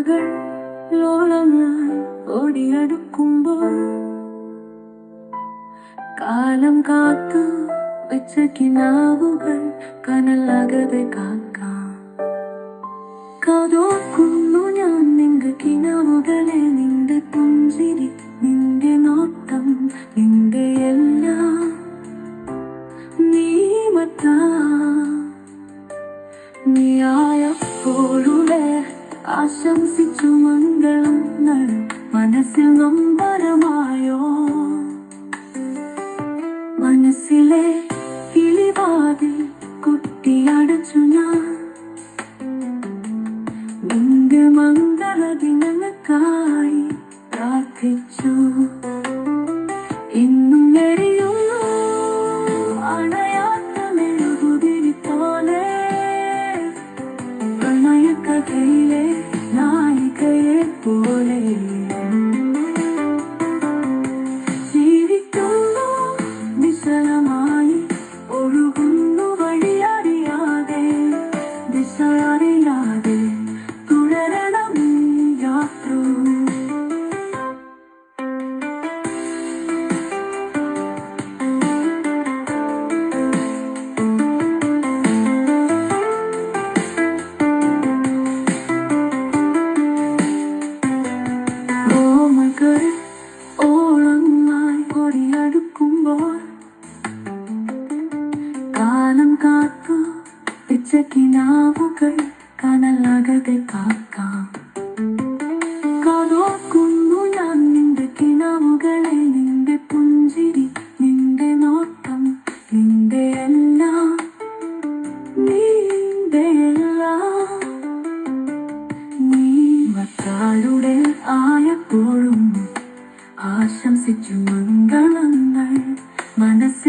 ഓർമ്മകൾ ലോളങ്ങൾ ഓടിയടുക്കുമ്പോൾ കാലം കാത്തു വെച്ച കിനാവുകൾ കനലാകതെ കാക്കാം. കാതോർക്കുന്നു ഞാൻ നിന്റെ കിനാവുകളെ, നിന്റെ പുഞ്ചിരി, നിന്റെ നോട്ടം, നിന്റെ എല്ലാം നീ മറ്റാ നീയായപ്പോഴുടെ ആശംസിച്ചു മംഗളങ്ങൾ മനസ്സിൽ നൊമ്പരമായോ. മനസ്സിലെ കിളിവാതിൽ കുട്ടിയടച്ചു ഞാൻ നിന്റെ മംഗളദിനങ്ങൾക്കായി പ്രാർത്ഥിച്ചു. ഇന്നും എരിയുന്നു അണയാത്ത മെഴുകുതിരി പോലെ പ്രണയകഥയിലെ നായികയെ പോലെ ജീവിക്കുന്നു വിശലമായി, ഒഴുകുന്നു വഴിയറിയാതെ, ദിശയറിയാതെ തുടരണം യാത്ര. ഓർമ്മകൾ ഓളമായി ഓടിയടുക്കുമ്പോൾ കാലം കാത്തു വെച്ച കിനാവുകൾ കനലാകതെ കാക്കാം. കാതോർക്കുന്നു ഞാൻ നിന്റെ കിനാവുകളെ, നിന്റെ പുഞ്ചിരി, നിന്റെ നോട്ടം, നിന്റെ എല്ലാം നിന്റെ എല്ലാം നീ മറ്റാരുടെ ആയപ്പോഴും ആശംസിച്ചു മംഗളങ്ങൾ മനസ്സിൽ